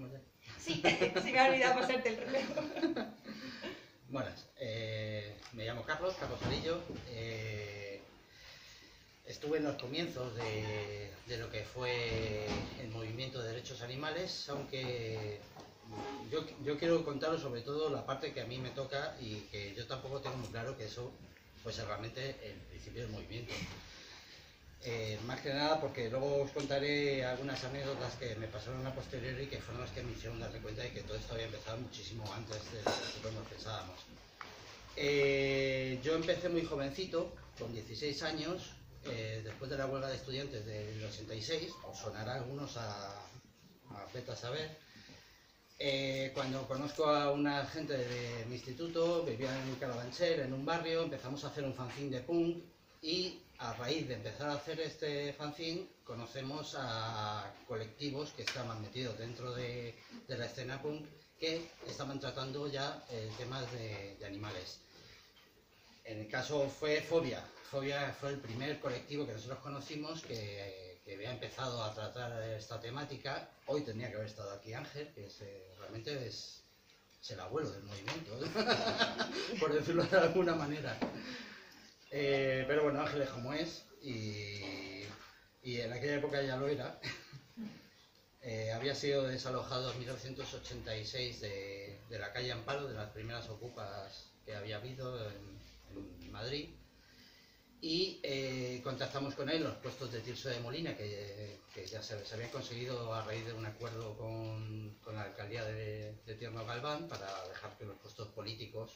empezamos ya? Sí, se me ha olvidado pasarte el relevo. Buenas, me llamo Carlos Arillo. Estuve en los comienzos de lo que fue el movimiento de derechos animales, aunque yo quiero contaros sobre todo la parte que a mí me toca y que yo tampoco tengo muy claro que eso fuese realmente el principio del movimiento. Más que nada porque luego os contaré algunas anécdotas que me pasaron a posteriori que fueron las que me hicieron darme cuenta de que todo esto había empezado muchísimo antes de lo que nos pensábamos. Yo empecé muy jovencito, con 16 años, después de la huelga de estudiantes del 86, os sonará a algunos a vete a saber. Cuando conozco a una gente de mi instituto, vivía en Carabanchel, en un barrio, empezamos a hacer un fanzine de punk y a raíz de empezar a hacer este fanzine conocemos a colectivos que estaban metidos dentro de la escena punk que estaban tratando ya temas de animales. En el caso fue Fobia. Fobia fue el primer colectivo que nosotros conocimos que había empezado a tratar esta temática. Hoy tendría que haber estado aquí Ángel, que realmente es el abuelo del movimiento, por decirlo de alguna manera. Pero bueno, Ángel es como es y en aquella época ya lo era. Había sido desalojado en 1986 de la calle Amparo, de las primeras ocupas que había habido en Madrid, y contactamos con él, los puestos de Tirso de Molina, que ya se habían conseguido a raíz de un acuerdo con la alcaldía de Tierno Galván para dejar que los puestos políticos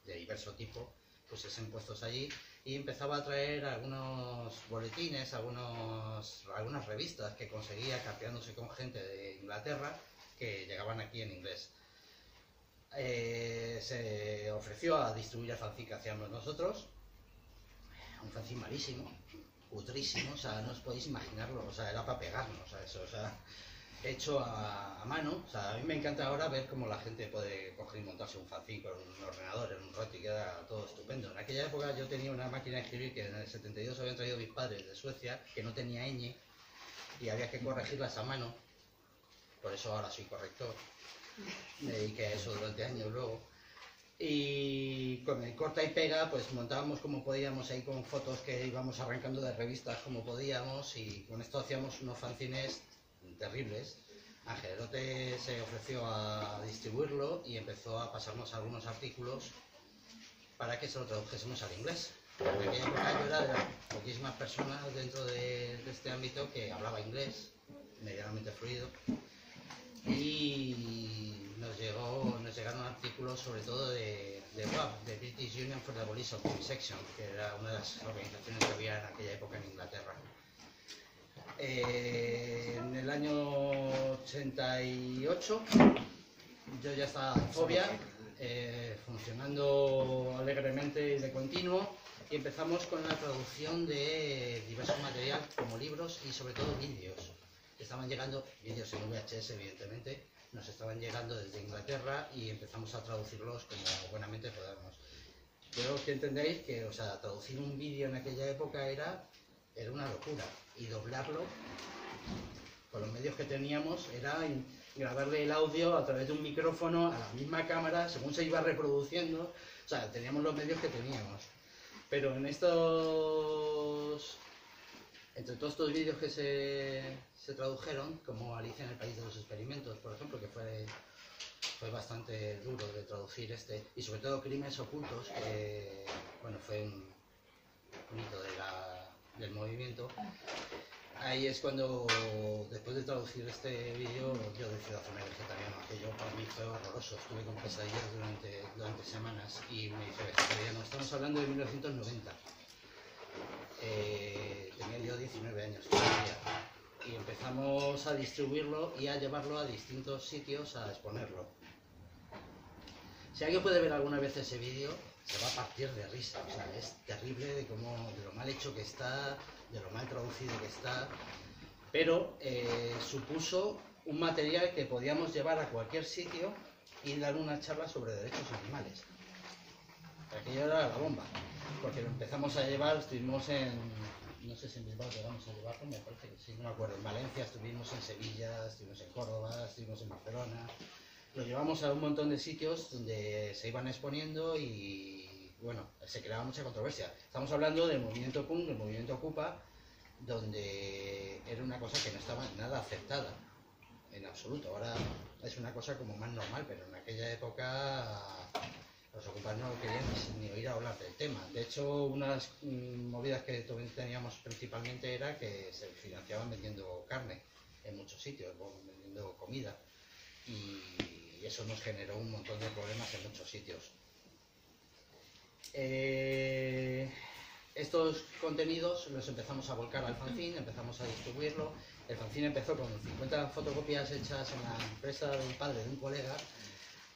de diverso tipo fuesen puestos allí, y empezaba a traer algunos boletines, algunas revistas que conseguía capeándose con gente de Inglaterra que llegaban aquí en inglés. Se ofreció a distribuir el fanzine que hacíamos nosotros, un fanzine malísimo, cutrísimo, o sea, no os podéis imaginarlo, o sea, era para pegarnos a eso, o sea, hecho a mano. O sea, a mí me encanta ahora ver cómo la gente puede coger y montarse un fanzine con un ordenador en un roti, que era todo estupendo. En aquella época yo tenía una máquina de escribir que en el 72 habían traído mis padres de Suecia, que no tenía ñ, y había que corregirlas a mano, por eso ahora soy corrector. Me dediqué a eso durante años luego. Y con el corta y pega pues montábamos como podíamos ahí con fotos que íbamos arrancando de revistas como podíamos, y con esto hacíamos unos fanzines terribles. Angelote se ofreció a distribuirlo y empezó a pasarnos algunos artículos para que se lo tradujésemos al inglés. En aquella época yo era de las poquísimas personas dentro de este ámbito que hablaba inglés medianamente fluido, y nos llegaron artículos sobre todo de WAP, de British Union for the Abolition of Vivisection, que era una de las organizaciones que había en aquella época en Inglaterra. En el año 88 yo ya estaba en Fobia, funcionando alegremente y de continuo, y empezamos con la traducción de diverso material como libros y sobre todo vídeos. Estaban llegando vídeos en VHS, evidentemente, nos estaban llegando desde Inglaterra y empezamos a traducirlos como buenamente podamos. Quiero que entendáis que, o sea, traducir un vídeo en aquella época era una locura, y doblarlo con los medios que teníamos era grabarle el audio a través de un micrófono a la misma cámara según se iba reproduciendo. O sea, teníamos los medios que teníamos, pero entre todos estos vídeos que se tradujeron, como Alicia en el País de los Experimentos, por ejemplo, que fue bastante duro de traducir y sobre todo Crímenes Ocultos, que bueno, fue un hito del movimiento. Ahí es cuando, después de traducir este vídeo, yo decido hacerme vegetariano. Aquello para mí fue horroroso, estuve con pesadillas durante semanas y me hice vegetariano. Estamos hablando de 1990. Tenía yo 19 años todavía, y empezamos a distribuirlo y a llevarlo a distintos sitios a exponerlo. Si alguien puede ver alguna vez ese vídeo, se va a partir de risa. O sea, es terrible de lo mal hecho que está, de lo mal traducido que está, pero supuso un material que podíamos llevar a cualquier sitio y dar una charla sobre derechos animales. Aquello era la bomba, porque lo empezamos a llevar, estuvimos en no sé si en Bilbao llegamos a llevarlo, me parece que sí, no me acuerdo. En Valencia estuvimos, en Sevilla, estuvimos en Córdoba, estuvimos en Barcelona. Lo llevamos a un montón de sitios donde se iban exponiendo y, bueno, se creaba mucha controversia. Estamos hablando del movimiento punk, del movimiento Ocupa, donde era una cosa que no estaba nada aceptada, en absoluto. Ahora es una cosa como más normal, pero en aquella época los ocupas no querían ni oír hablar del tema. De hecho, unas movidas que teníamos principalmente era que se financiaban vendiendo carne en muchos sitios, vendiendo comida. Y eso nos generó un montón de problemas en muchos sitios. Estos contenidos los empezamos a volcar al fanzine, empezamos a distribuirlo. El fanzine empezó con 50 fotocopias hechas en la empresa del padre de un colega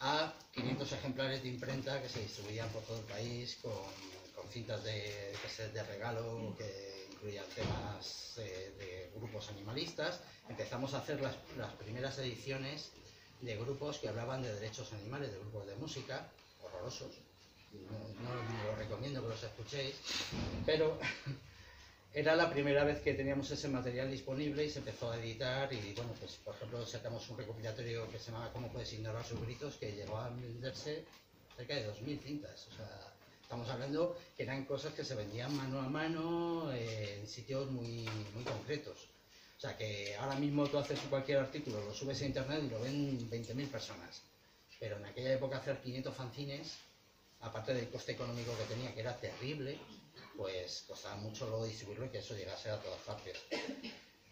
a 500 ejemplares de imprenta que se distribuían por todo el país con cintas de regalo que incluían temas de grupos animalistas. Empezamos a hacer las primeras ediciones de grupos que hablaban de derechos animales, de grupos de música, horrorosos. No lo recomiendo que los escuchéis, pero era la primera vez que teníamos ese material disponible y se empezó a editar. Y bueno, pues por ejemplo sacamos un recopilatorio que se llamaba ¿Cómo puedes ignorar sus gritos?, que llegó a venderse cerca de 2000 cintas. O sea, estamos hablando que eran cosas que se vendían mano a mano en sitios muy concretos. O sea, que ahora mismo tú haces cualquier artículo, lo subes a internet y lo ven 20.000 personas. Pero en aquella época hacer 500 fanzines, aparte del coste económico que tenía, que era terrible, pues costaba mucho luego distribuirlo y que eso llegase a todas partes.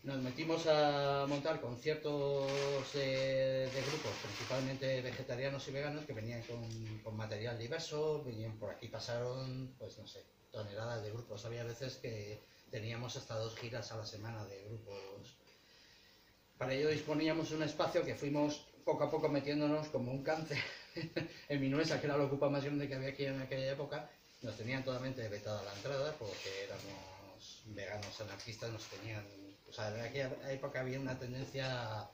Nos metimos a montar conciertos de grupos, principalmente vegetarianos y veganos, que venían con material diverso. Por aquí pasaron, pues no sé, toneladas de grupos. Había veces que teníamos hasta 2 giras a la semana de grupos. Para ello disponíamos de un espacio que fuimos poco a poco metiéndonos como un cáncer en Minuesa, que era la Ocupa más grande que había aquí en aquella época. Nos tenían totalmente vetada la entrada porque éramos veganos anarquistas, nos tenían... O sea, en aquella época había una tendencia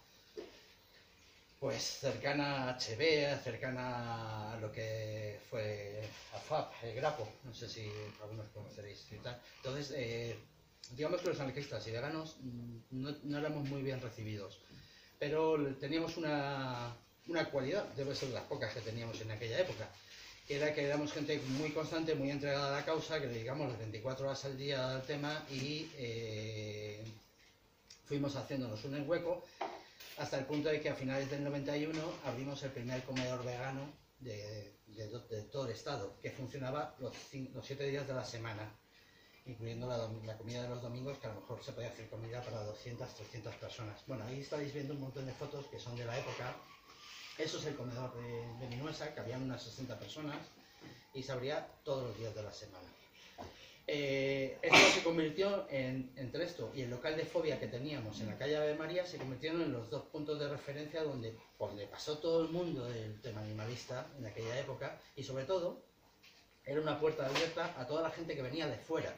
pues cercana a HB, cercana a lo que fue AFAP, el Grapo, no sé si algunos conoceréis y tal. Entonces, digamos que los anarquistas y veganos no éramos muy bien recibidos, pero teníamos una cualidad, debe ser de las pocas que teníamos en aquella época, que era que éramos gente muy constante, muy entregada a la causa, que dedicamos las 24 horas al día al tema y fuimos haciéndonos un hueco hasta el punto de que a finales del 91 abrimos el primer comedor vegano de todo el estado, que funcionaba los 7 días de la semana, incluyendo la comida de los domingos, que a lo mejor se podía hacer comida para 200, 300 personas. Bueno, ahí estáis viendo un montón de fotos que son de la época. Eso es el comedor de Minuesa, que habían unas 60 personas y se abría todos los días de la semana. Esto se convirtió entre esto y el local de fobia que teníamos en la calle Ave María, se convirtieron en los 2 puntos de referencia donde pasó todo el mundo del tema animalista en aquella época, y sobre todo era una puerta abierta a toda la gente que venía de fuera,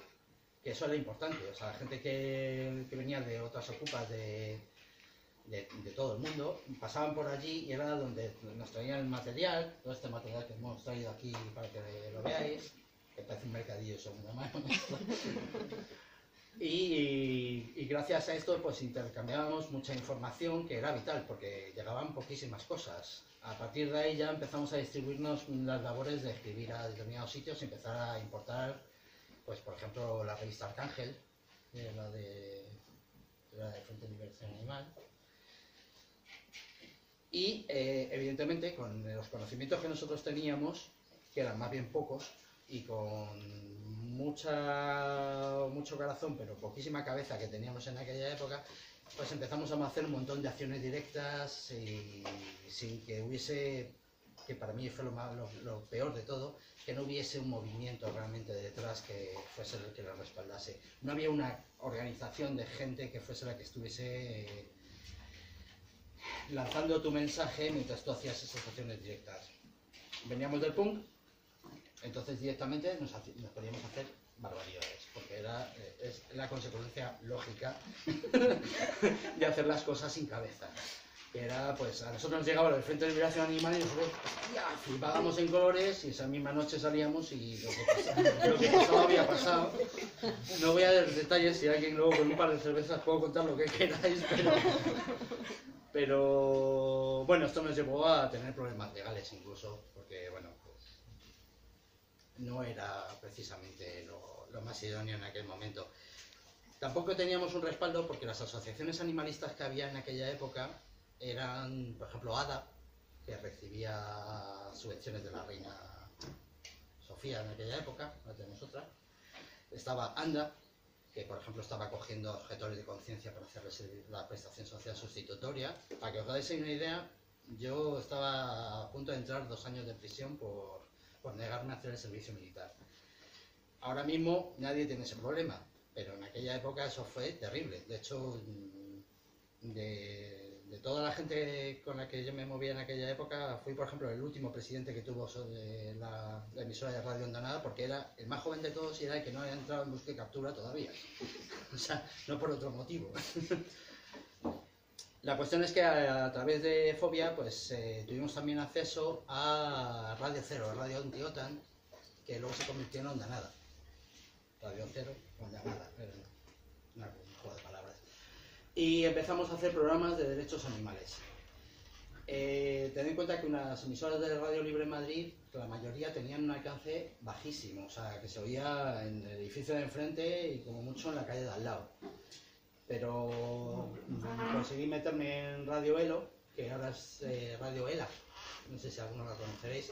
que eso era importante. O sea, la gente que venía de otras ocupas de todo el mundo, pasaban por allí y era donde nos traían el material, todo este material que hemos traído aquí para que lo veáis, que parece un mercadillo de segunda mano. Y gracias a esto pues intercambiábamos mucha información que era vital, porque llegaban poquísimas cosas. A partir de ahí ya empezamos a distribuirnos las labores de escribir a determinados sitios y empezar a importar, pues por ejemplo, la revista Arcángel, la de Frente de Liberación Animal. Y evidentemente con los conocimientos que nosotros teníamos, que eran más bien pocos, y con mucho corazón pero poquísima cabeza que teníamos en aquella época, pues empezamos a hacer un montón de acciones directas y sin que hubiese, que para mí fue lo peor de todo, que no hubiese un movimiento realmente detrás que fuese el que lo respaldase. No había una organización de gente que fuese la que estuviese lanzando tu mensaje mientras tú hacías esas acciones directas. Veníamos del punk, entonces directamente nos podíamos hacer barbaridades, porque es la consecuencia lógica de hacer las cosas sin cabeza. que era, pues a nosotros nos llegaba el Frente de Liberación Animal y nosotros, hostia, flipábamos en colores y esa misma noche salíamos y lo que pasaba había pasado. No voy a dar detalles, si alguien luego con un par de cervezas puedo contar lo que queráis, pero bueno, esto nos llevó a tener problemas legales incluso, porque bueno, pues no era precisamente lo más idóneo en aquel momento. Tampoco teníamos un respaldo porque las asociaciones animalistas que había en aquella época eran, por ejemplo, ADA, que recibía subvenciones de la reina Sofía en aquella época, no tenemos otra. Estaba ANDA, que por ejemplo estaba cogiendo objetores de conciencia para hacerles la prestación social sustitutoria. Para que os hagáis una idea, yo estaba a punto de entrar 2 años de prisión por negarme a hacer el servicio militar. Ahora mismo nadie tiene ese problema, pero en aquella época eso fue terrible. De hecho, de toda la gente con la que yo me movía en aquella época, fui, por ejemplo, el último presidente que tuvo la emisora de Radio Onda Nada, porque era el más joven de todos y era el que no había entrado en búsqueda y captura todavía. O sea, no por otro motivo. La cuestión es que a través de Fobia, pues tuvimos también acceso a Radio Cero, Radio Anti-OTAN, que luego se convirtió en Onda Nada. Radio Cero, Onda Nada, un juego de palabras. Y empezamos a hacer programas de derechos animales. Tened en cuenta que unas emisoras de Radio Libre en Madrid, la mayoría tenían un alcance bajísimo, o sea, que se oía en el edificio de enfrente y como mucho en la calle de al lado. Pero conseguí meterme en Radio Elo, que ahora es Radio ELA, no sé si alguno la conoceréis.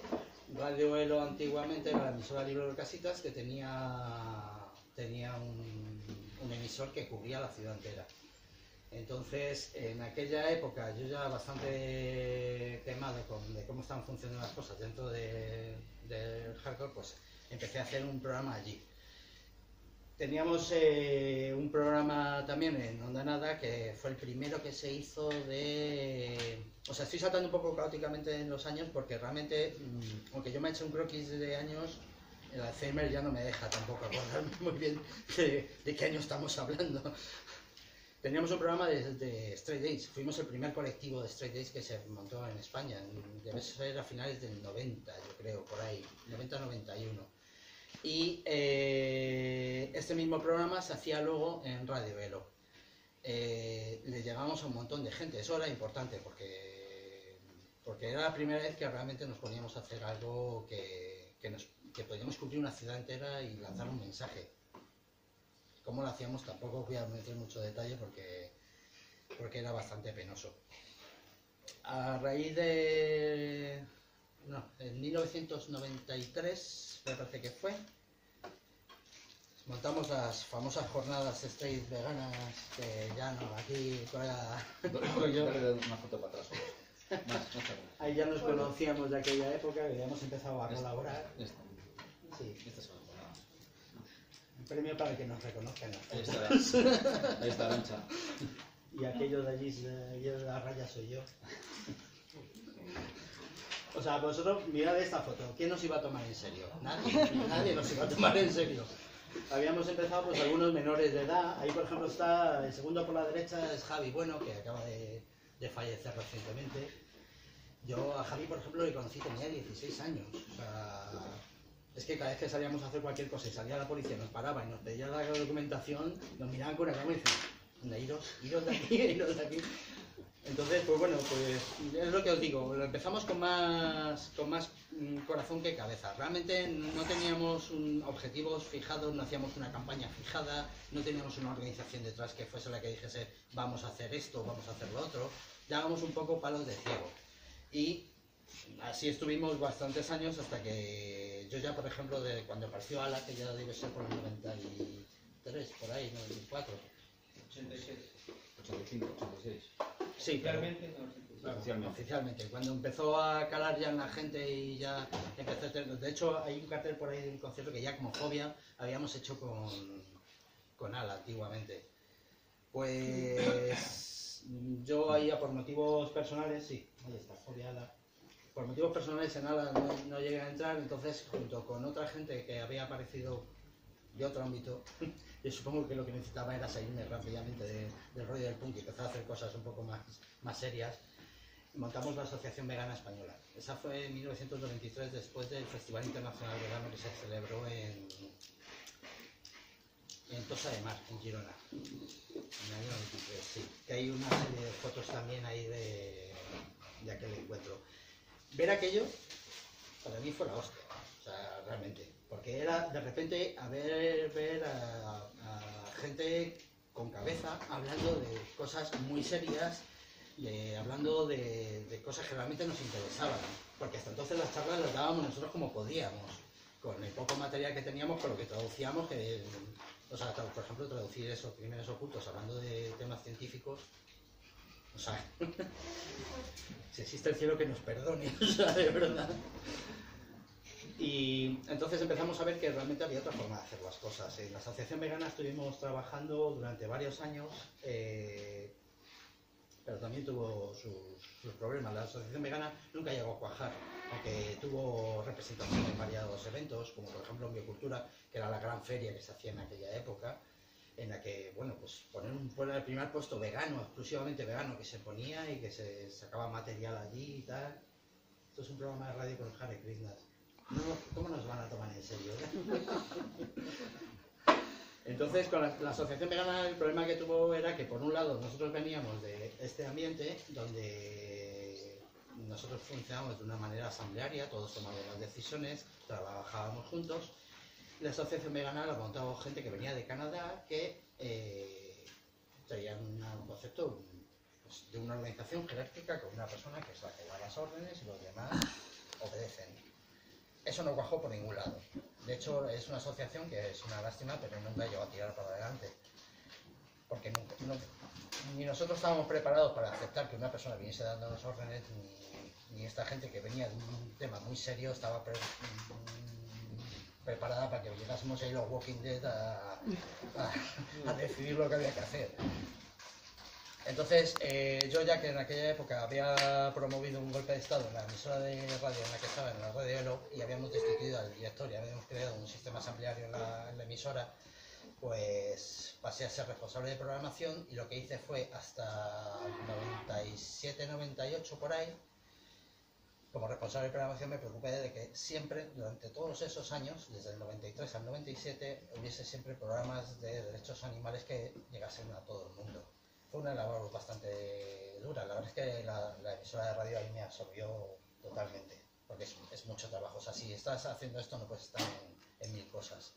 Radio Elo antiguamente era la emisora Libre de Casitas, que tenía un emisor que cubría la ciudad entera. Entonces, en aquella época, yo ya bastante quemado de cómo estaban funcionando las cosas dentro del hardcore, pues empecé a hacer un programa allí. Teníamos un programa también en Onda Nada, que fue el primero que se hizo de... O sea, estoy saltando un poco caóticamente en los años, porque realmente, aunque yo me he hecho un croquis de años, el Alzheimer ya no me deja tampoco acordarme muy bien de qué año estamos hablando. Teníamos un programa de Straight Days, fuimos el primer colectivo de Straight Days que se montó en España, debe ser a finales del 90, yo creo, por ahí, 90-91. Y este mismo programa se hacía luego en Radio Elo. Le llegamos a un montón de gente, eso era importante porque era la primera vez que realmente nos poníamos a hacer algo que podíamos cubrir una ciudad entera y lanzar un mensaje. Cómo lo hacíamos tampoco voy a meter mucho detalle porque era bastante penoso. A raíz de... no, en 1993 me parece que fue, montamos las famosas jornadas straight veganas, que ya no, aquí yo le doy una foto para atrás. Ahí ya nos conocíamos de aquella época, que ya hemos empezado a colaborar. Sí. Un premio para que nos reconozcan. Ahí está la ancha. Y aquello de allí, de la raya soy yo. O sea, vosotros mirad esta foto. ¿Quién nos iba a tomar en serio? Nadie nos iba a tomar en serio. Habíamos empezado pues algunos menores de edad. Ahí por ejemplo está el segundo por la derecha, es Javi Bueno, que acaba de fallecer recientemente. Yo a Javi por ejemplo le conocí, tenía 16 años. O sea, es que cada vez que salíamos a hacer cualquier cosa y salía la policía, nos paraba y nos pedía la documentación, nos miraban con una cámara y decían, iros de aquí, iros de aquí. Entonces, pues bueno, pues es lo que os digo, empezamos con más corazón que cabeza. Realmente no teníamos objetivos fijados, no hacíamos una campaña fijada, no teníamos una organización detrás que fuese la que dijese vamos a hacer esto, vamos a hacer lo otro. Dábamos un poco palos de ciego. Y así estuvimos bastantes años hasta que yo ya, por ejemplo, de cuando apareció Ala, que ya debe ser por el 93, por ahí, 94. 87. 85, 86. Sí, Realmente no. Oficialmente. Cuando empezó a calar ya en la gente y ya empezó a tener... De hecho, hay un cartel por ahí de un concierto que ya como Fobia habíamos hecho con Ala antiguamente. Pues yo ahí por motivos personales, sí, ahí está, Fobia Ala. Por motivos personales en Ala no llegué a entrar, entonces junto con otra gente que había aparecido de otro ámbito, yo supongo que lo que necesitaba era salirme rápidamente del rollo del punk y empezar a hacer cosas un poco más serias. montamos la Asociación Vegana Española. Esa fue en 1993, después del Festival Internacional Vegano que se celebró en Tossa de Mar, en Girona, en el año 93, sí. Que hay una serie de fotos también ahí de aquel encuentro. Ver aquello, para mí fue la hostia, o sea, realmente. Porque era de repente ver a gente con cabeza hablando de cosas muy serias, hablando de cosas que realmente nos interesaban. Porque hasta entonces las charlas las dábamos nosotros como podíamos, con el poco material que teníamos, con lo que traducíamos, o sea, por ejemplo, traducir esos crímenes ocultos hablando de temas científicos. O sea, si existe el cielo que nos perdone, o sea, de verdad. Y entonces empezamos a ver que realmente había otra forma de hacer las cosas. En la Asociación Vegana estuvimos trabajando durante varios años, pero también tuvo sus problemas. La Asociación Vegana nunca llegó a cuajar, aunque tuvo representación en varios eventos, como por ejemplo en Biocultura, que era la gran feria que se hacía en aquella época, en la que, bueno, pues poner el primer puesto vegano, exclusivamente vegano, que se ponía y que se sacaba material allí y tal. Esto es un programa de radio con los Hare Krishnas. No, ¿cómo nos van a tomar en serio? Entonces, con la Asociación Vegana, el problema que tuvo era que, por un lado, nosotros veníamos de este ambiente donde nosotros funcionábamos de una manera asamblearia, todos tomábamos las decisiones, trabajábamos juntos. La Asociación Vegana la montaba gente que venía de Canadá, que traían un concepto pues, de una organización jerárquica con una persona que es la que da las órdenes y los demás obedecen. Eso no cuajó por ningún lado. De hecho, es una asociación que es una lástima, pero nunca llegó a tirar para adelante. Porque ni nosotros estábamos preparados para aceptar que una persona viniese dando las órdenes, ni esta gente que venía de un tema muy serio estaba preparada para que llegásemos ahí los Walking Dead a decidir lo que había que hacer. Entonces, yo ya que en aquella época había promovido un golpe de estado en la emisora de radio en la que estaba, en la radio Elo, y habíamos destituido al director y habíamos creado un sistema asambleario en la emisora, pues pasé a ser responsable de programación y lo que hice fue hasta 97-98 por ahí, como responsable de programación me preocupé de que siempre, durante todos esos años, desde el 93 al 97, hubiese siempre programas de derechos animales que llegasen a todo el mundo. Fue una labor bastante dura, la verdad es que la emisora de radio ahí me absorbió totalmente, porque es mucho trabajo. O sea, si estás haciendo esto no puedes estar en mil cosas.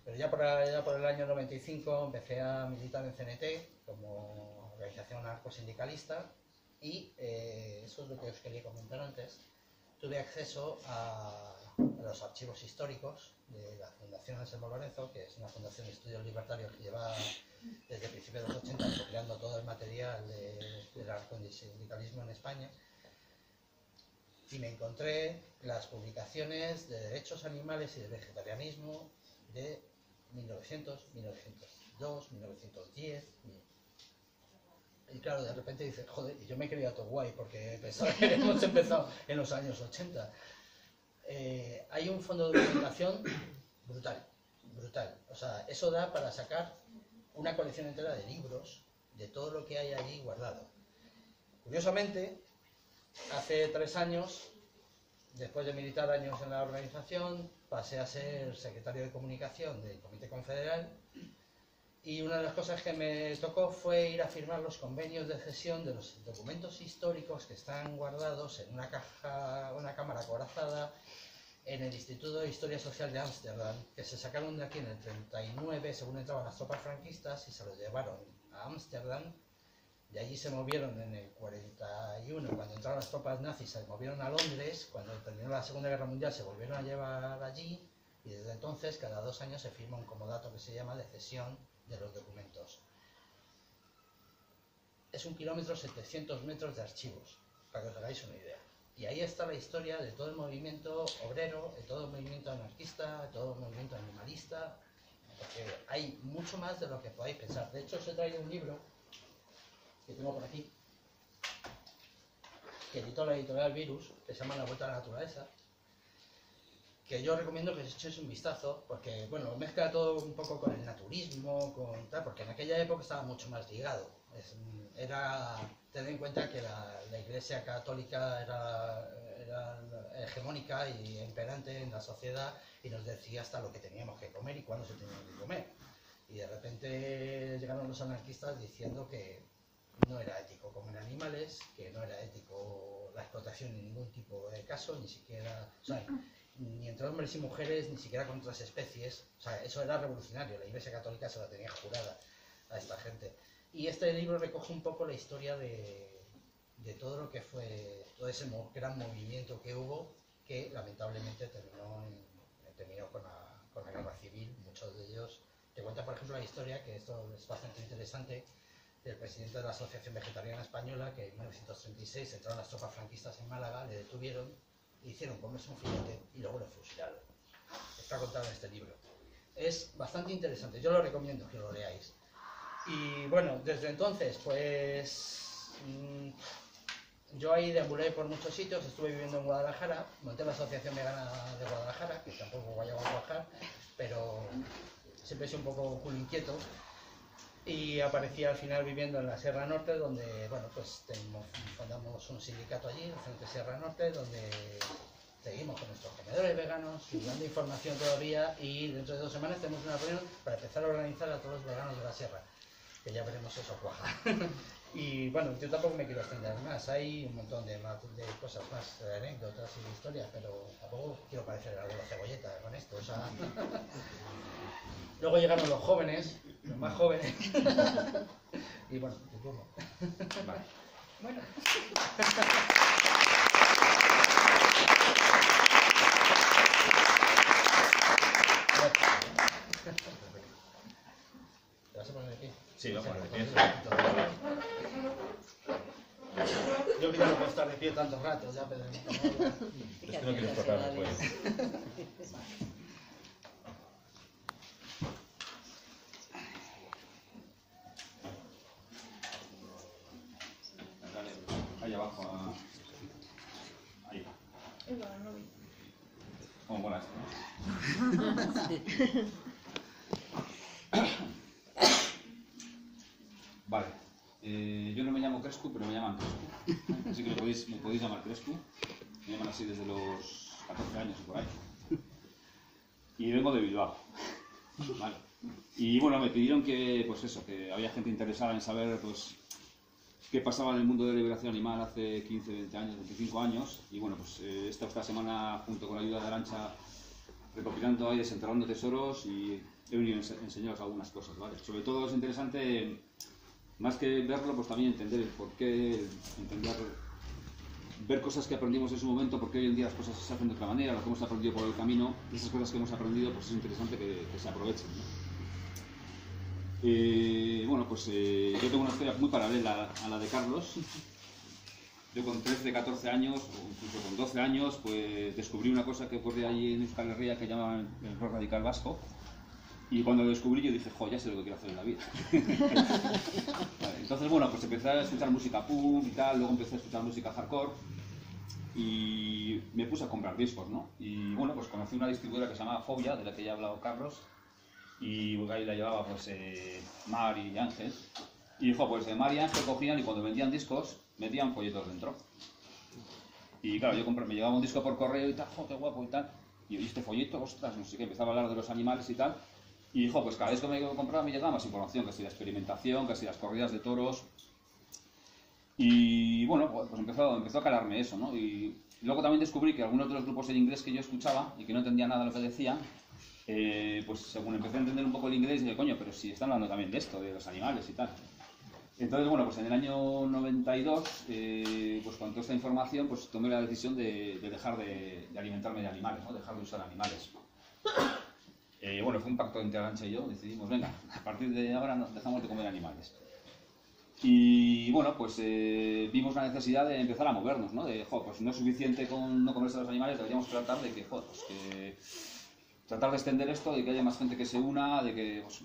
Pero ya por el año 95 empecé a militar en CNT como organización anarcosindicalista y eso es lo que os quería comentar antes. Tuve acceso a los archivos históricos de la Fundación Anselmo Lorenzo, que es una fundación de estudios libertarios que lleva desde principios de los 80 recopilando todo el material del anarcosindicalismo en España. Y me encontré las publicaciones de derechos animales y de vegetarianismo de 1900, 1902, 1910. Y claro, de repente dices, joder, y yo me creía todo guay porque pensaba que hemos empezado en los años 80. Hay un fondo de documentación brutal, brutal. O sea, eso da para sacar una colección entera de libros de todo lo que hay allí guardado. Curiosamente, hace 3 años, después de militar años en la organización, pasé a ser secretario de comunicación del Comité Confederal y una de las cosas que me tocó fue ir a firmar los convenios de cesión de los documentos históricos que están guardados en una caja, una cámara acorazada en el Instituto de Historia Social de Ámsterdam, que se sacaron de aquí en el 39 según entraban las tropas franquistas y se los llevaron a Ámsterdam. De allí se movieron en el 41, cuando entraron las tropas nazis, se movieron a Londres, cuando terminó la Segunda Guerra Mundial se volvieron a llevar allí y desde entonces cada 2 años se firma un comodato que se llama de cesión de los documentos. Es 1 kilómetro 700 metros de archivos, para que os hagáis una idea. Y ahí está la historia de todo el movimiento obrero, de todo el movimiento anarquista, de todo el movimiento animalista, porque hay mucho más de lo que podáis pensar. De hecho, os he traído un libro que tengo por aquí, que editó la editorial Virus, que se llama La Vuelta a la Naturaleza, que yo recomiendo que os echéis un vistazo, porque bueno, mezcla todo un poco con el naturismo, con tal, porque en aquella época estaba mucho más ligado. Era tener en cuenta que la Iglesia católica era hegemónica y imperante en la sociedad y nos decía hasta lo que teníamos que comer y cuándo se tenía que comer. Y de repente llegaron los anarquistas diciendo que no era ético comer animales, que no era ético la explotación en ningún tipo de caso, ni siquiera, o sea, ni entre hombres y mujeres, ni siquiera con otras especies. O sea, eso era revolucionario, la Iglesia católica se la tenía jurada a esta gente. Y este libro recoge un poco la historia de todo lo que fue, todo ese gran movimiento que hubo, que lamentablemente terminó con la guerra civil. Muchos de ellos, te cuenta por ejemplo la historia, que esto es bastante interesante, del presidente de la Asociación Vegetariana Española, que en 1936 entraron las tropas franquistas en Málaga, le detuvieron, le hicieron comerse un filete y luego lo fusilaron. Está contado en este libro. Es bastante interesante, yo lo recomiendo que lo leáis. Y bueno, desde entonces, pues yo ahí deambulé por muchos sitios, estuve viviendo en Guadalajara, monté la Asociación Vegana de Guadalajara, que tampoco voy a trabajar, pero siempre he sido un poco culo inquieto. Y aparecí al final viviendo en la Sierra Norte, donde, bueno, pues fundamos un sindicato allí, en Frente Sierra Norte, donde seguimos con nuestros comedores veganos, dando información todavía, y dentro de 2 semanas tenemos una reunión para empezar a organizar a todos los veganos de la Sierra, que ya veremos eso cuaja. Y bueno, yo tampoco me quiero extender más, hay un montón de cosas más, de anécdotas y historias, pero tampoco quiero parecer algo de cebolleta con esto, o sea... Luego llegaron los jóvenes, los más jóvenes, y bueno, tu turno. Vale. Bueno. ¿Te vas a poner de pie? Sí, vamos a poner de pie. Yo que ya no puedo estar de pie tantos ratos, ya, pero... Es que no quieres tocar después. Ahí abajo. Ahí. Como mola esto, ¿no? Vale. Yo no me llamo Crescu, pero me llaman Crescu. Así que me podéis llamar Crescu. Me llaman así desde los 14 años o por ahí. Y vengo de Bilbao. Vale. Y bueno, me pidieron que, pues eso, que había gente interesada en saber, pues, qué pasaba en el mundo de la liberación animal hace 15, 20 años, 25 años. Y bueno, pues esta semana, junto con la ayuda de Arantxa, recopilando ahí, desenterrando tesoros, y he venido a enseñaros algunas cosas, ¿vale? Sobre todo es interesante, más que verlo, pues también entender el porqué, ver cosas que aprendimos en su momento, porque hoy en día las cosas se hacen de otra manera, lo que hemos aprendido por el camino, esas cosas que hemos aprendido, pues es interesante que se aprovechen, ¿no? Bueno, pues yo tengo una historia muy paralela a la de Carlos. Yo con 13, 14 años, o incluso con 12 años, pues descubrí una cosa que ocurre allí en Euskal Herria que llaman el rock radical vasco. Y cuando lo descubrí yo dije, jo, ya sé lo que quiero hacer en la vida. Vale, entonces, bueno, pues empecé a escuchar música punk y tal, luego empecé a escuchar música hardcore y me puse a comprar discos, ¿no? Y bueno, pues conocí una distribuidora que se llamaba Fobia, de la que ya ha hablado Carlos, y ahí la llevaba pues Mar y Ángel. Y dijo, pues Mar y Ángel cogían y cuando vendían discos, metían folletos dentro. Y claro, yo me llegaba un disco por correo y tal, jo, qué guapo y tal. Y este folleto, ostras, no sé qué, empezaba a hablar de los animales y tal. Y dijo, pues cada vez que me compraba me llegaba más información, que si la experimentación, que si las corridas de toros. Y bueno, pues empezó a calarme eso, ¿no? Y luego también descubrí que algunos de los grupos en inglés que yo escuchaba y que no entendía nada de lo que decían, pues según empecé a entender un poco el inglés, dije, coño, pero si están hablando también de esto, de los animales y tal. Entonces, bueno, pues en el año 92, pues con toda esta información, pues tomé la decisión de dejar de alimentarme de animales, ¿no? Dejar de usar animales. Bueno, fue un pacto entre Arantxa y yo, decidimos, venga, a partir de ahora nos dejamos de comer animales. Y bueno, pues vimos la necesidad de empezar a movernos, ¿no? De, jo, pues no es suficiente con no comerse los animales, deberíamos tratar de que, jo, pues que tratar de extender esto, de que haya más gente que se una, de que pues,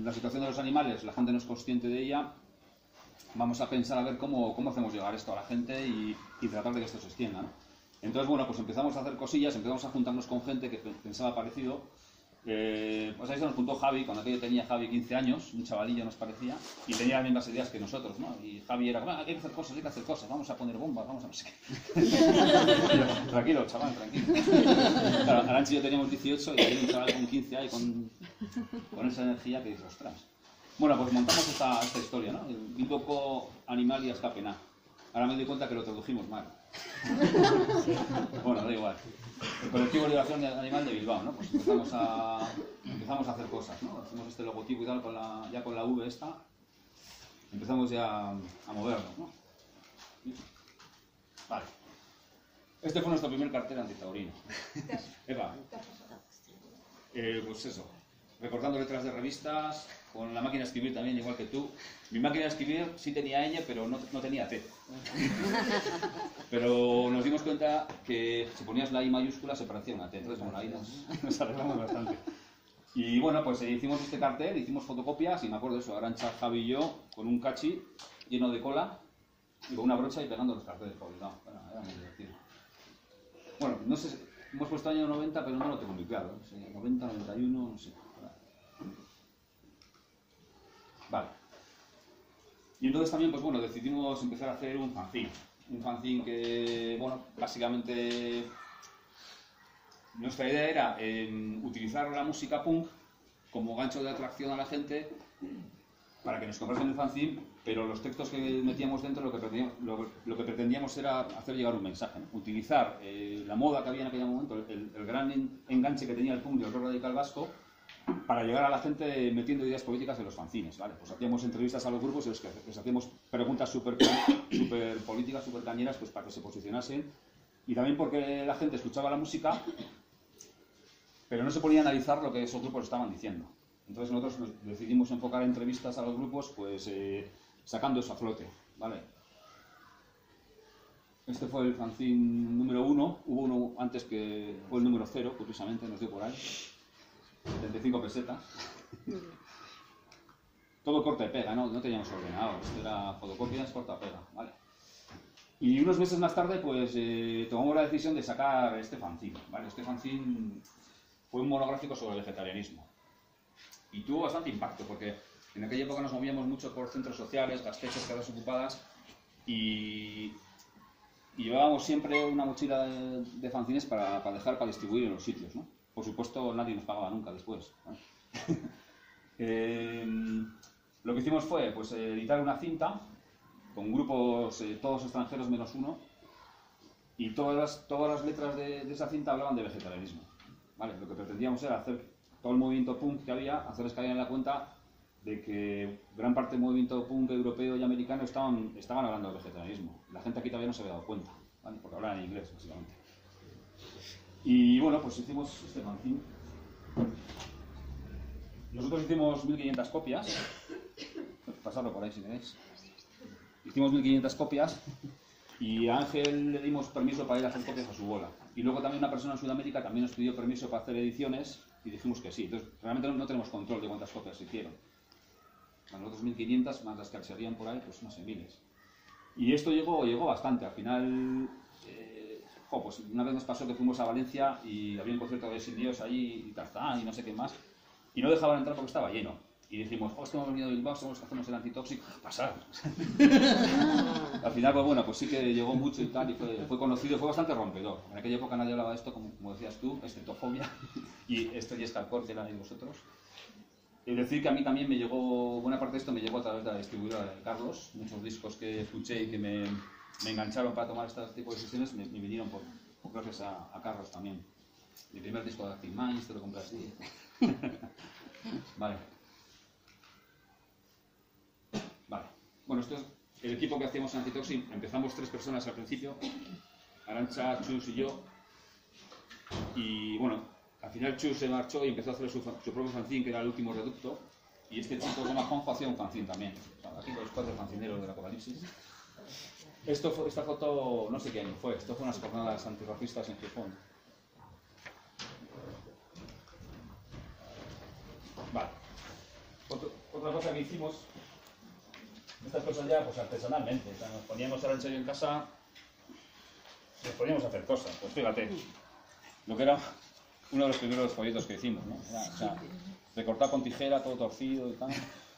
la situación de los animales, la gente no es consciente de ella. Vamos a pensar a ver cómo hacemos llegar esto a la gente y tratar de que esto se extienda, ¿no? Entonces, bueno, pues empezamos a hacer cosillas, empezamos a juntarnos con gente que pensaba parecido Pues ahí se nos juntó Javi, cuando aquello tenía Javi 15 años, un chavalillo nos parecía, y tenía las mismas ideas que nosotros, ¿no? Y Javi era, hay que hacer cosas, vamos a poner bombas, vamos a no sé qué. Tranquilo, chaval, tranquilo. Claro, Arantxa y yo teníamos 18 y había un chaval con 15 ahí con esa energía que dices, ostras. Bueno, pues montamos esta historia, ¿no? El Bilboko Animal y Escapena. Ahora me doy cuenta que lo tradujimos mal. Bueno, da igual. El colectivo de liberación animal de Bilbao, ¿no? Pues empezamos a hacer cosas, ¿no? Hacemos este logotipo y tal, ya con la V esta. Empezamos ya a movernos, ¿no? Vale. Este fue nuestro primer cartel antitaurino. Eva. Pues eso. Recortando letras de revistas, con la máquina de escribir también, igual que tú. Mi máquina de escribir sí tenía ñ, pero no tenía T. Pero nos dimos cuenta que si ponías la I mayúscula se parecía una T, entonces bueno, ahí nos arreglamos bastante. Y bueno, pues hicimos este cartel, hicimos fotocopias, y me acuerdo de eso, Arantxa, Javi y yo, con un cachi lleno de cola, y con una brocha y pegando los carteles por el lado. Bueno, era muy divertido. Bueno, no sé, hemos puesto año 90, pero no lo tengo muy claro, no sé, 90, 91, no sé. Vale. Y entonces también, pues bueno, decidimos empezar a hacer un fanzine. Un fanzine que, bueno, básicamente nuestra idea era utilizar la música punk como gancho de atracción a la gente para que nos comprasen el fanzine, pero los textos que metíamos dentro lo que pretendíamos era hacer llegar un mensaje, ¿no? Utilizar la moda que había en aquel momento, el gran enganche que tenía el punk y el rock radical vasco, para llegar a la gente metiendo ideas políticas en los fanzines, ¿vale? Pues hacíamos entrevistas a los grupos y les hacíamos preguntas súper políticas, súper cañeras, pues para que se posicionasen. Y también porque la gente escuchaba la música, pero no se ponía a analizar lo que esos grupos estaban diciendo. Entonces nosotros decidimos enfocar entrevistas a los grupos, pues sacando eso a flote, ¿vale? Este fue el fanzine número 1, hubo uno antes que fue el número 0, curiosamente, nos dio por ahí. 75 pesetas. Todo corta y pega, no teníamos ordenador, esto era fotocopias, corta y pega, ¿vale? Y unos meses más tarde, pues tomamos la decisión de sacar este fanzine, ¿vale? Este fanzine fue un monográfico sobre el vegetarianismo. Y tuvo bastante impacto, porque en aquella época nos movíamos mucho por centros sociales, gastechas, casas ocupadas, y llevábamos siempre una mochila de fanzines para dejar, para distribuir en los sitios, ¿no? Por supuesto, nadie nos pagaba nunca después, ¿no? Lo que hicimos fue pues, editar una cinta con grupos todos extranjeros menos uno, y todas las letras de esa cinta hablaban de vegetarianismo, ¿vale? Lo que pretendíamos era hacer todo el movimiento punk que había, hacerles caer en la cuenta de que gran parte del movimiento punk europeo y americano estaban hablando de vegetarianismo. La gente aquí todavía no se había dado cuenta, ¿vale? Porque hablaban en inglés, básicamente. Y bueno, pues hicimos este fanzine. Nosotros hicimos 1500 copias. Pasadlo por ahí si queréis. Hicimos 1500 copias y a Ángel le dimos permiso para ir a hacer copias a su bola. Y luego también una persona en Sudamérica también nos pidió permiso para hacer ediciones y dijimos que sí. Entonces realmente no tenemos control de cuántas copias se hicieron. A nosotros 1500 más las que serían por ahí, pues no sé, miles. Y esto llegó bastante. Al final... pues una vez nos pasó que fuimos a Valencia y había un concierto de Sindios allí y Tarzán y no sé qué más, y no dejaban entrar porque estaba lleno. Y dijimos, es que hemos venido de Bilbao, somos los que hacemos el antitóxico, pasad. Al final, pues bueno, pues sí que llegó mucho y tal, y fue conocido, fue bastante rompedor. En aquella época nadie hablaba de esto, como decías tú, estetofobia, y esto y escalcor, que eran vosotros. Es decir, que a mí también me llegó, buena parte de esto me llegó a través de la distribuidora de Carlos, muchos discos que escuché y que me engancharon para tomar este tipo de decisiones, me vinieron gracias a Carlos también. Mi primer disco de Active Minds, te lo compré así. Vale. Bueno, esto es el equipo que hacíamos en Antitoxin. Empezamos 3 personas al principio, Arantxa, Chus y yo. Y bueno, al final Chus se marchó y empezó a hacer su propio fanzine, que era El Último Reducto. Y este chico se llama Juanjo, hacía un fanzine también. Aquí los 4 fanzineros del Apocalipsis. Esta foto, no sé qué año fue, esto fue unas jornadas antirracistas en Gijón. Vale. Otra cosa que hicimos, estas cosas ya pues artesanalmente, o sea, nos poníamos Arantxa y yo en casa, nos poníamos a hacer cosas, pues fíjate, lo que era uno de los primeros folletos que hicimos, ¿no? Era, o sea, recortado con tijera, todo torcido y tal.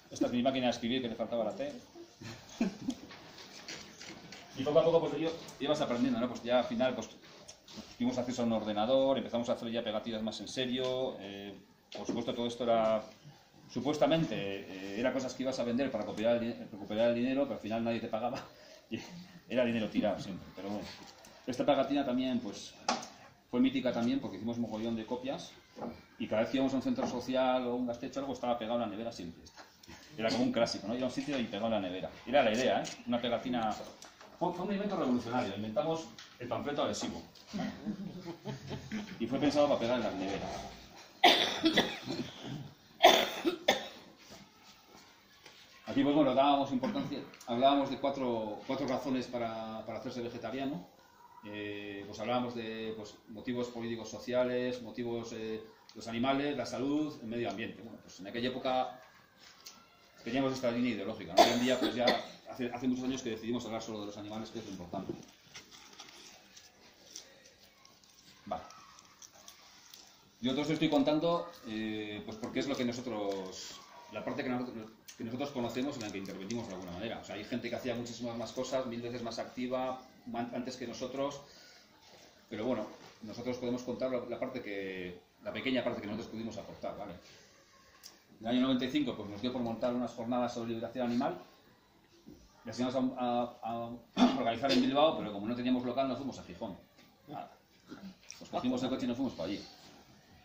Esta es mi máquina de escribir que le faltaba la T. Y poco a poco pues ibas aprendiendo, ¿no? Pues ya al final pues tuvimos acceso a un ordenador, empezamos a hacer ya pegatillas más en serio. Por supuesto todo esto era, supuestamente, era cosas que ibas a vender para recuperar el dinero, pero al final nadie te pagaba. Y era dinero tirado siempre, pero bueno. Esta pegatina también pues fue mítica también porque hicimos un mogollón de copias y cada vez que íbamos a un centro social o un gastecho algo estaba pegado en la nevera siempre. Era como un clásico, ¿no? Ir a un sitio y pegado en la nevera. Era la idea, ¿eh? Una pegatina... Fue un invento revolucionario. Inventamos el panfleto adhesivo. Y fue pensado para pegar en las neveras. Aquí, pues bueno, dábamos importancia, hablábamos de cuatro razones para hacerse vegetariano. Pues hablábamos de pues, motivos políticos sociales, motivos los animales, la salud, el medio ambiente. Bueno, pues en aquella época teníamos esta línea ideológica, ¿no? Hoy en día, pues ya hace muchos años que decidimos hablar solo de los animales, que es lo importante. Vale. Yo todo esto estoy contando, pues porque es lo que nosotros, la parte que nosotros conocemos en la que intervenimos de alguna manera. O sea, hay gente que hacía muchísimas más cosas, 1000 veces más activa, antes que nosotros, pero bueno, nosotros podemos contar la pequeña parte que nosotros pudimos aportar, ¿vale? En el año 95 pues nos dio por montar unas jornadas sobre liberación animal. Las íbamos a organizar en Bilbao, pero como no teníamos local nos fuimos a Gijón. Nada. Pues cogimos el coche y nos fuimos para allí.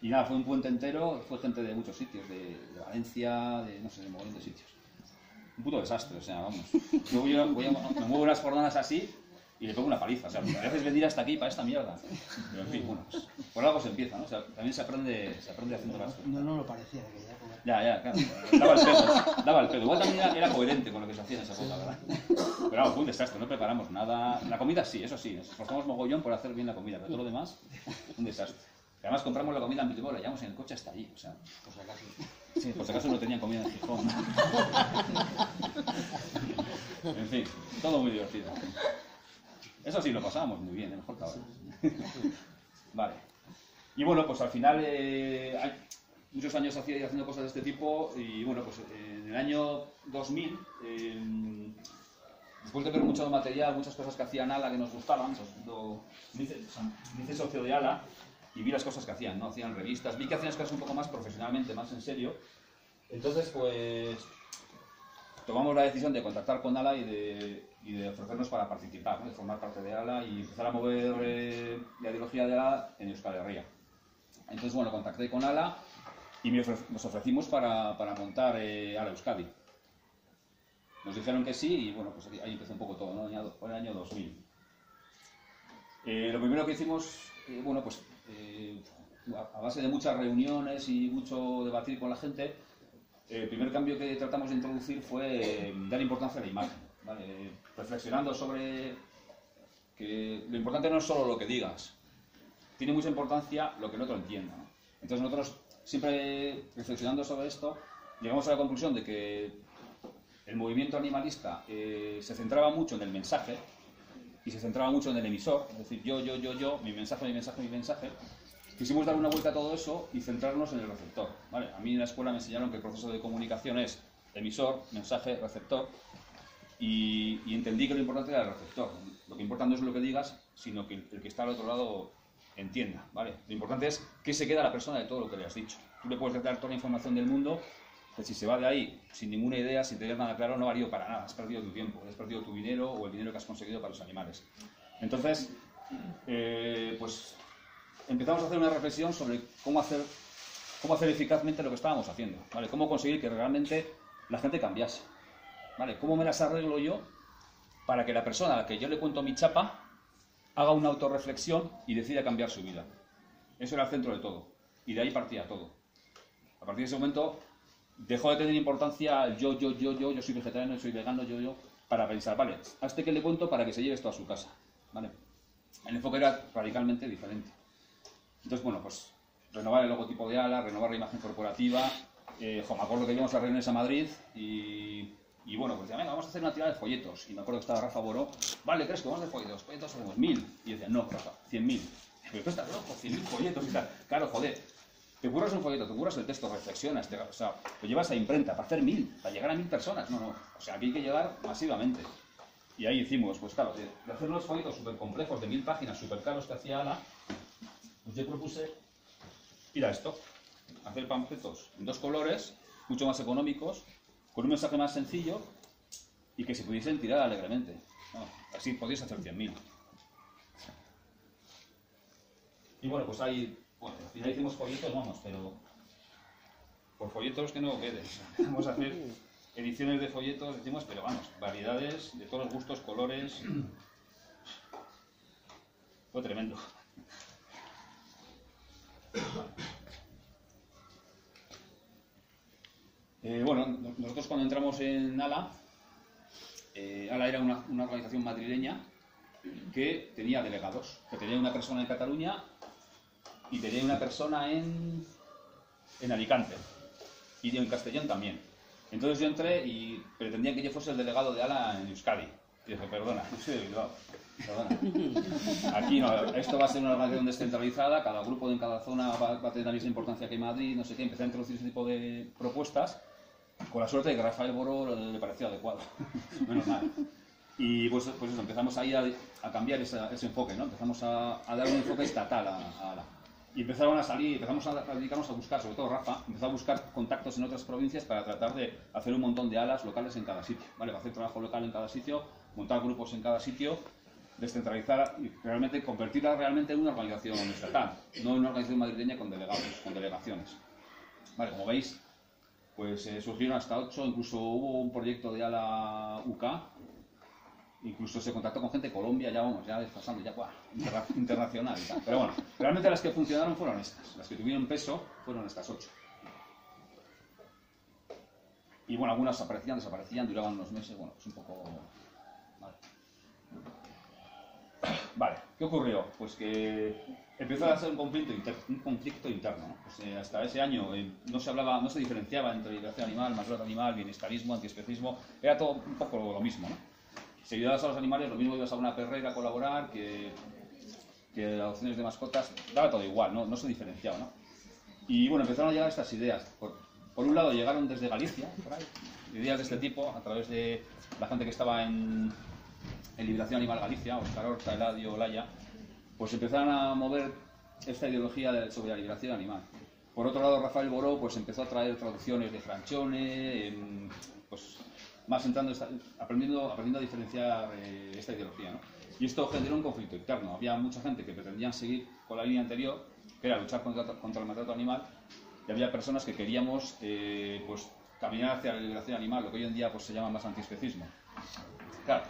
Y nada, fue un puente entero, fue gente de muchos sitios, de Valencia, de no sé, de un montón de sitios. Un puto desastre, o sea, vamos. Yo me muevo unas jornadas así y le pongo una paliza. O sea, a veces venir hasta aquí para esta mierda. Pero en fin, bueno, pues, por algo se empieza, ¿no? O sea, también se aprende haciendo las cosas. No lo parecía que ya. Ya, claro. Daba el pedo. Igual también era coherente con lo que se hacía en esa época, ¿verdad? Pero vamos, fue un desastre, no preparamos nada. La comida sí, eso sí, nos esforzamos mogollón por hacer bien la comida, pero todo lo demás, un desastre. Además compramos la comida en Bilbao, la llevamos en el coche hasta allí, o sea, por si acaso. Sí, por si acaso no tenían comida en Gijón. En fin, todo muy divertido. Eso sí, lo pasábamos muy bien, mejor que ahora. Vale. Y bueno, pues al final, hay muchos años haciendo cosas de este tipo y bueno, pues en el año 2000, después de ver mucho material, muchas cosas que hacían ALA que nos gustaban, me hice socio de ALA y vi las cosas que hacían, ¿no? Hacían revistas, vi que hacían las cosas un poco más profesionalmente, más en serio. Entonces, pues, tomamos la decisión de contactar con ALA y de ofrecernos para participar, ¿no? De formar parte de ALA y empezar a mover la ideología de ALA en Euskal Herria. Entonces, bueno, contacté con ALA y nos ofrecimos para montar ALA Euskadi. Nos dijeron que sí y bueno, pues ahí empezó un poco todo, ¿no? En el año 2000. Lo primero que hicimos, bueno, pues a base de muchas reuniones y mucho debatir con la gente, el primer cambio que tratamos de introducir fue dar importancia a la imagen, ¿vale? Reflexionando sobre que lo importante no es solo lo que digas, tiene mucha importancia lo que el otro entienda, ¿no? Entonces nosotros, siempre reflexionando sobre esto, llegamos a la conclusión de que el movimiento animalista se centraba mucho en el mensaje y se centraba mucho en el emisor, es decir, yo, mi mensaje. Quisimos dar una vuelta a todo eso y centrarnos en el receptor, ¿vale? A mí en la escuela me enseñaron que el proceso de comunicación es emisor, mensaje, receptor y entendí que lo importante era el receptor. Lo que importa no es lo que digas, sino que el que está al otro lado entienda, ¿vale? Lo importante es qué se queda la persona de todo lo que le has dicho. Tú le puedes dar toda la información del mundo, pero si se va de ahí sin ninguna idea, sin tener nada claro, no ha valido para nada. Has perdido tu tiempo, has perdido tu dinero o el dinero que has conseguido para los animales. Entonces, pues empezamos a hacer una reflexión sobre cómo hacer eficazmente lo que estábamos haciendo, ¿vale? Cómo conseguir que realmente la gente cambiase, ¿vale? Cómo me las arreglo yo para que la persona a la que yo le cuento mi chapa haga una autorreflexión y decida cambiar su vida. Eso era el centro de todo. Y de ahí partía todo. A partir de ese momento dejó de tener importancia el yo soy vegetariano, yo soy vegano, yo, para pensar, vale, a este que le cuento para que se lleve esto a su casa, ¿vale? El enfoque era radicalmente diferente. Entonces, bueno, pues renovar el logotipo de ALA, renovar la imagen corporativa. Me acuerdo que íbamos a reuniones a Madrid y bueno, pues decía, venga, vamos a hacer una tirada de folletos. Y me acuerdo que estaba Rafa Boró, vale, ¿crees que vamos a hacer folletos? Folletos hacemos 1000. Y decía, no, Rafa, 100.000. pero tú estás loco, 100.000 folletos y tal. Claro, joder, te curras un folleto, te curras el texto, reflexionas, o sea, lo llevas a imprenta para hacer 1000, para llegar a 1000 personas. No, no, o sea, aquí hay que llegar masivamente. Y ahí hicimos, pues claro, de hacer unos folletos súper complejos de 1000 páginas, súper caros que hacía Ala, pues yo propuse ir a esto, hacer panfletos en 2 colores, mucho más económicos, con un mensaje más sencillo y que se pudiesen tirar alegremente. No, así podéis hacer 100.000. Y bueno, pues ahí, bueno, al final hicimos folletos, vamos, pero por folletos que no quede. Vamos a hacer ediciones de folletos, decimos, pero vamos, variedades de todos los gustos, colores. Fue tremendo. Bueno, nosotros cuando entramos en ALA, ALA era una organización madrileña que tenía delegados, que tenía una persona en Cataluña y tenía una persona en Alicante y en Castellón también. Entonces yo entré y pretendían que yo fuese el delegado de ALA en Euskadi. Y dije, perdona, yo soy de Bilbao. Perdona. Aquí no, esto va a ser una organización descentralizada, cada grupo en cada zona va a tener la misma importancia que Madrid, no sé qué. Empecé a introducir ese tipo de propuestas, con la suerte de que Rafael Boró le pareció adecuado. Menos mal. Y pues eso, empezamos ahí a cambiar ese enfoque, ¿no? Empezamos a dar un enfoque estatal a ALA. Y empezaron a salir, empezamos a dedicarnos a buscar, sobre todo Rafa, empezó a buscar contactos en otras provincias para tratar de hacer un montón de alas locales en cada sitio, ¿vale? Para hacer trabajo local en cada sitio, montar grupos en cada sitio, descentralizar y realmente convertirla realmente en una organización estatal, no en una organización madrileña con delegados, con delegaciones. Vale, como veis, pues surgieron hasta 8, incluso hubo un proyecto de ALA UK. Incluso se contactó con gente de Colombia, ya vamos, ya desfasando, ya internacional y tal. Pero bueno, realmente las que funcionaron fueron estas. Las que tuvieron peso fueron estas 8. Y bueno, algunas aparecían, desaparecían, duraban unos meses, bueno, pues un poco... Vale, ¿qué ocurrió? Pues que empezó a ser un conflicto interno, ¿no? Pues, hasta ese año no se diferenciaba entre liberación animal, maltrato animal, bienestarismo, antiespecismo, era todo un poco lo mismo, ¿no? Si ayudabas a los animales, lo mismo ibas a una perrera a colaborar que adopciones de mascotas, daba todo igual, no se diferenciaba, ¿no? Y bueno, empezaron a llegar estas ideas. Por un lado llegaron desde Galicia, por ahí, ideas de este tipo, a través de la gente que estaba en Liberación Animal Galicia, Óscar Horta, Eladio, Olaya, pues empezaron a mover esta ideología sobre la liberación animal. Por otro lado, Rafael Boró pues empezó a traer traducciones de Franchone, pues más aprendiendo a diferenciar esta ideología, ¿no? Y esto generó un conflicto interno. Había mucha gente que pretendían seguir con la línea anterior, que era luchar contra el maltrato animal, y había personas que queríamos pues, caminar hacia la liberación animal, lo que hoy en día pues, se llama más antiespecismo. Claro,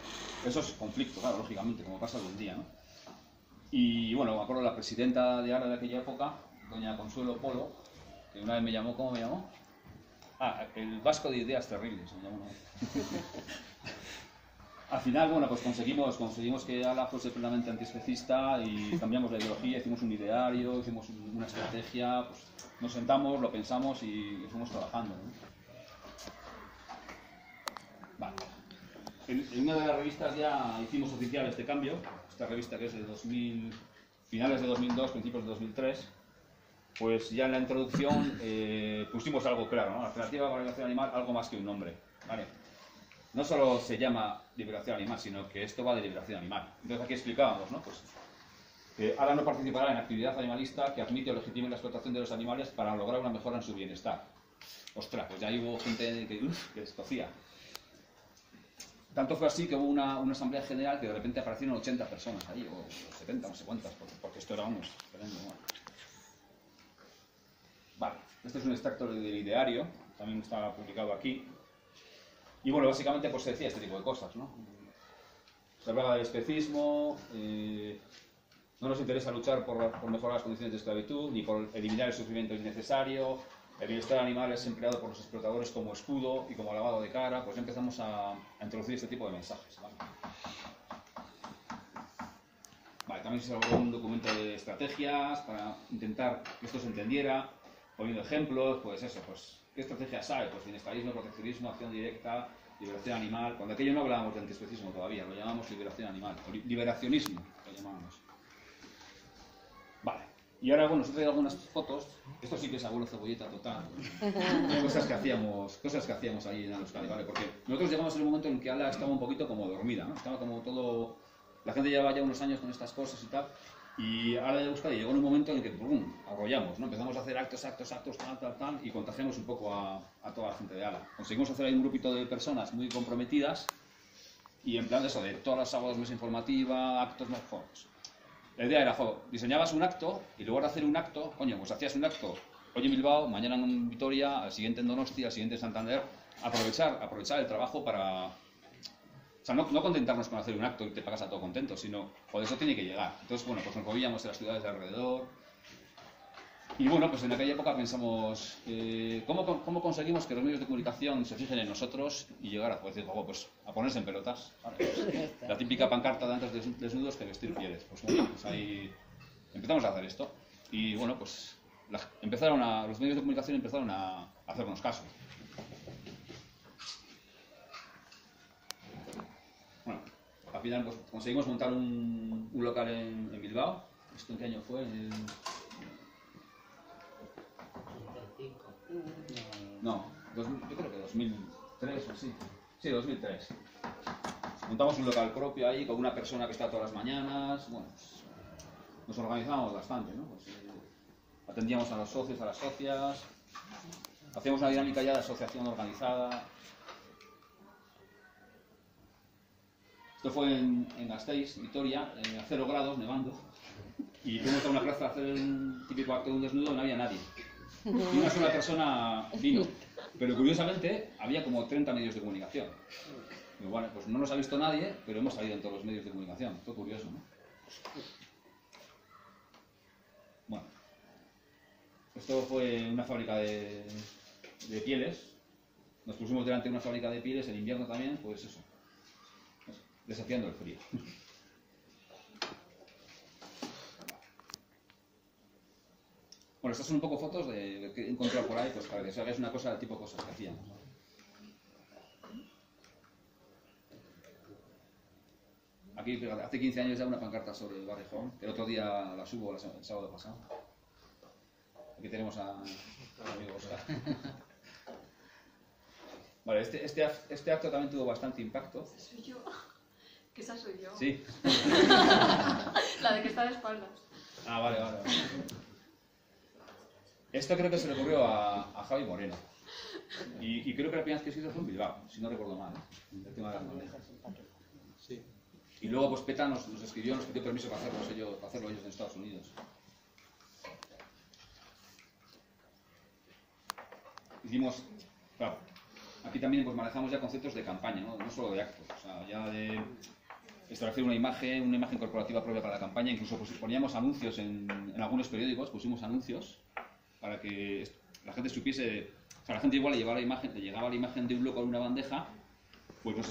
eso es conflicto, claro, lógicamente, como pasa hoy en día, ¿no? Y bueno, me acuerdo la presidenta de ALA de aquella época, doña Consuelo Polo, que una vez me llamó, ¿cómo me llamó? El vasco de ideas terribles, me llamó. Al final, bueno, pues conseguimos que ALA fuese plenamente antiespecista y cambiamos la ideología, hicimos un ideario, hicimos una estrategia, pues nos sentamos, lo pensamos y fuimos trabajando, ¿no? Vale. En una de las revistas ya hicimos oficial este cambio, esta revista que es de finales de 2002, principios de 2003. Pues ya en la introducción pusimos algo claro, ¿no? Alternativa para la liberación animal, algo más que un nombre, ¿vale? No solo se llama liberación animal, sino que esto va de liberación animal. Entonces aquí explicábamos, ¿no? Pues ALA no participará en actividad animalista que admite o legitime la explotación de los animales para lograr una mejora en su bienestar. Ostras, pues ya hubo gente que descocía. Tanto fue así que hubo una asamblea general que de repente aparecieron 80 personas ahí, o 70, no sé cuántas, porque esto era, vamos, tremendo, ¿no? Vale, este es un extracto del ideario, también está publicado aquí. Y bueno, básicamente pues se decía este tipo de cosas, ¿no? Se hablaba del especismo, no nos interesa luchar por mejorar las condiciones de esclavitud, ni por eliminar el sufrimiento innecesario, el bienestar animal es empleado por los explotadores como escudo y como lavado de cara, pues ya empezamos a introducir este tipo de mensajes, ¿vale? Vale, también se elaboró un documento de estrategias para intentar que esto se entendiera, poniendo ejemplos, pues eso, pues ¿qué estrategias hay? Pues bienestarismo, proteccionismo, acción directa, liberación animal. Cuando aquello no hablábamos de antiespecismo todavía, lo llamábamos liberación animal, o liberacionismo, lo llamábamos. Y ahora, bueno, os he traído algunas fotos. Esto sí que es abuelo cebolleta total. Cosas que hacíamos ahí en Euskadi, ¿vale? Porque nosotros llegamos en un momento en que Ala estaba un poquito como dormida, ¿no? Estaba como todo... La gente llevaba ya unos años con estas cosas y tal. Y Ala de Euskadi llegó en un momento en el que, ¡pum!, arrollamos, ¿no? Empezamos a hacer actos, tal, y contagiamos un poco a toda la gente de Ala. Conseguimos hacer ahí un grupito de personas muy comprometidas y en plan de eso, de todos los sábados mesa informativa, actos más jóvenes. La idea era, diseñabas un acto y luego de hacer un acto, coño, pues hacías un acto hoy en Bilbao, mañana en Vitoria, al siguiente en Donosti, al siguiente en Santander. Aprovechar el trabajo para... O sea, no contentarnos con hacer un acto y te pagas a todo contento, sino, joder, eso tiene que llegar. Entonces, bueno, pues nos movíamos en las ciudades de alrededor. Y bueno, pues en aquella época pensamos, ¿cómo conseguimos que los medios de comunicación se fijen en nosotros y llegar a, pues a ponerse en pelotas? Vale, pues, la típica pancarta de antes desnudos que vestir pieles. Pues bueno, pues ahí empezamos a hacer esto. Y bueno, pues los medios de comunicación empezaron a hacernos caso. Bueno, al final pues, conseguimos montar un local en Bilbao. ¿Esto en qué año fue? No, yo creo que 2003 o así. Sí, 2003. Montamos un local propio ahí con una persona que está todas las mañanas. Bueno, pues, nos organizábamos bastante, ¿no? Pues, atendíamos a los socios, a las socias. Hacíamos una dinámica ya de asociación organizada. Esto fue en Gasteiz, Vitoria, a 0 grados, nevando. Y fuimos a una plaza a hacer el típico acto de un desnudo y no había nadie. Y una sola persona vino. Pero curiosamente había como 30 medios de comunicación. Y bueno, pues no nos ha visto nadie, pero hemos salido en todos los medios de comunicación. Todo curioso, ¿no? Bueno. Esto fue una fábrica de pieles. Nos pusimos delante de una fábrica de pieles en invierno también, pues eso. Desafiando el frío. Bueno, estas son un poco fotos de que he encontrado por ahí, pues para que os hagáis una cosa del tipo de cosas que hacíamos, ¿no? Aquí, fíjate, hace 15 años ya una pancarta sobre el Barrejón, que el otro día la subo el sábado pasado. Aquí tenemos a amigo Oscar. Vale, este acto también tuvo bastante impacto. Soy yo. Que esa soy yo. Sí. La de que está de espaldas. Ah, vale. Esto creo que se le ocurrió a Javi Moreno. Y creo que la primera vez que se hizo fue en Bilbao, si no recuerdo mal, ¿eh? El tema de las bandejas. Sí. Y luego pues PETA nos escribió, nos pidió permiso para hacerlo ellos en Estados Unidos. Hicimos, claro, aquí también pues manejamos ya conceptos de campaña, no solo de actos, o sea, ya de establecer una imagen corporativa propia para la campaña. Incluso pues poníamos anuncios en algunos periódicos, pusimos anuncios para que la gente supiese, o sea, la gente igual le llegaba la imagen de un loco en una bandeja, pues nos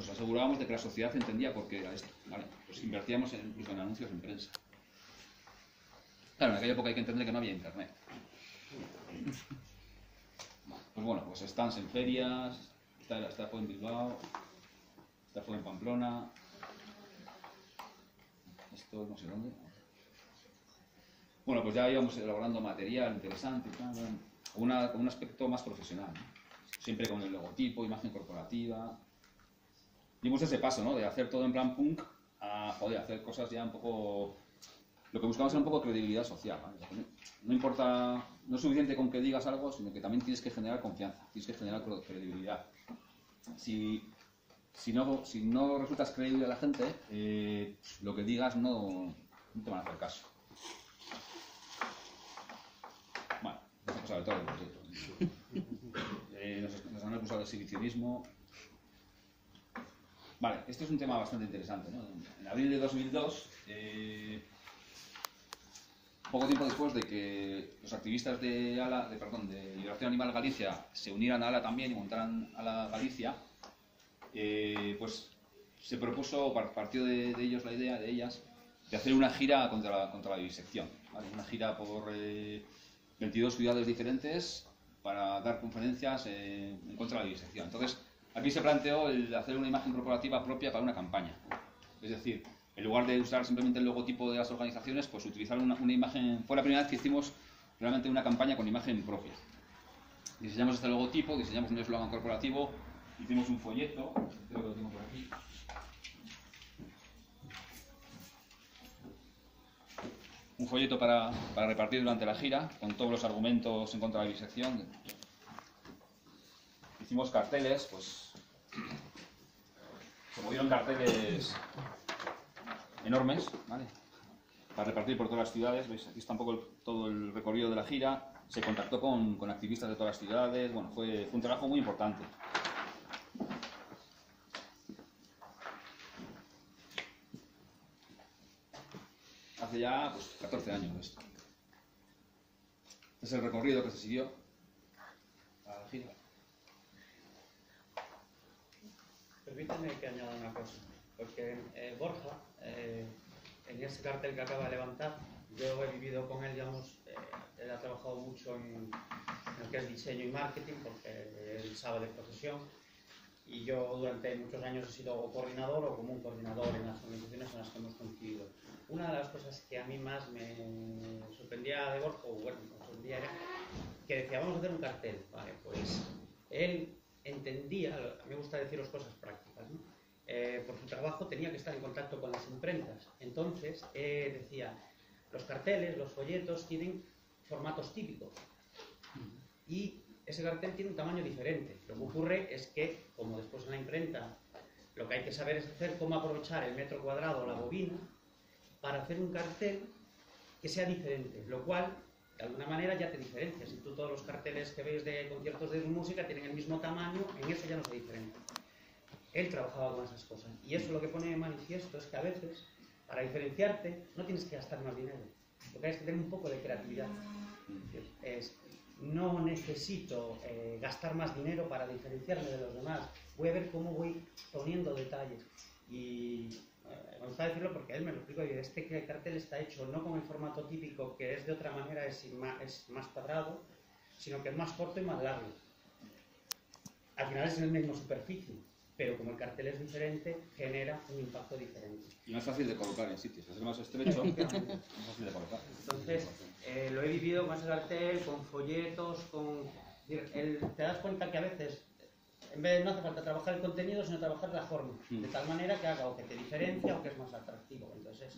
asegurábamos de que la sociedad entendía por qué era esto, ¿vale? Pues invertíamos incluso en anuncios en prensa. Claro, en aquella época hay que entender que no había internet. Pues bueno, pues stands en ferias, esta fue en Bilbao, esta fue en Pamplona, esto no sé dónde. Bueno, pues ya íbamos elaborando material interesante y tal, con un aspecto más profesional, ¿no? Siempre con el logotipo, imagen corporativa. Dimos ese paso, ¿no? De hacer todo en plan punk a, hacer cosas ya un poco... Lo que buscamos era un poco de credibilidad social, ¿vale? No importa, no es suficiente con que digas algo, sino que también tienes que generar confianza, tienes que generar credibilidad. Si no resultas creíble a la gente, lo que digas no te van a hacer caso. Bueno, nos ha pasado de todo. Nos han acusado de exhibicionismo. Vale, este es un tema bastante interesante, ¿no? En abril de 2002, poco tiempo después de que los activistas de Liberación Animal Galicia se unieran a ALA también y montaran ALA Galicia, pues se propuso, partió de ellos la idea de ellas, de hacer una gira contra la vivisección, ¿vale? Una gira por 22 ciudades diferentes para dar conferencias en contra de la vivisección. Entonces, aquí se planteó el hacer una imagen corporativa propia para una campaña. Es decir, en lugar de usar simplemente el logotipo de las organizaciones, pues utilizar una imagen. Fue la primera vez que hicimos realmente una campaña con imagen propia. Diseñamos este logotipo, diseñamos un eslogan corporativo, hicimos un folleto, creo que lo tengo por aquí. Un folleto para repartir durante la gira, con todos los argumentos en contra de la bisección. Hicimos carteles, pues se movieron carteles enormes, ¿vale? Para repartir por todas las ciudades. ¿Veis? Aquí está un poco todo el recorrido de la gira. Se contactó con activistas de todas las ciudades. Bueno, fue un trabajo muy importante. Hace ya pues, 14 años esto. Este es el recorrido que se siguió a la gira. Permíteme que añada una cosa, porque Borja, en ese cartel que acaba de levantar, yo he vivido con él, digamos, él ha trabajado mucho en lo que es diseño y marketing, porque él sabe de profesión, y yo durante muchos años he sido coordinador o como un coordinador en las organizaciones en las que hemos coincidido. Una de las cosas que a mí más me sorprendía de Borja, o bueno, me sorprendía era que decía, vamos a hacer un cartel, vale, pues él entendía, me gusta deciros cosas prácticas, ¿no? Por su trabajo tenía que estar en contacto con las imprentas, entonces decía, los carteles, los folletos tienen formatos típicos y ese cartel tiene un tamaño diferente. Lo que ocurre es que, como después en la imprenta, lo que hay que saber es hacer cómo aprovechar el metro cuadrado o la bobina para hacer un cartel que sea diferente, lo cual de alguna manera ya te diferencia. Si tú todos los carteles que ves de conciertos de música tienen el mismo tamaño, en eso ya no se diferencia. Él trabajaba con esas cosas y eso lo que pone de manifiesto es que a veces, para diferenciarte, no tienes que gastar más dinero. Lo que hay es que tener un poco de creatividad. No necesito gastar más dinero para diferenciarme de los demás. Voy a ver cómo voy poniendo detalles. Y me gusta decirlo porque él me lo explicó. Y este cartel está hecho no con el formato típico, que es de otra manera, es más cuadrado, sino que es más corto y más largo. Al final es el mismo superficie, pero como el cartel es diferente, genera un impacto diferente. Y más fácil de colocar en sitios. Es más estrecho, más fácil de colocar. Entonces, lo he vivido con ese cartel, con folletos, te das cuenta que a veces, en vez de no hace falta trabajar el contenido, sino trabajar la forma, de tal manera que haga o que te diferencia o que es más atractivo. Entonces,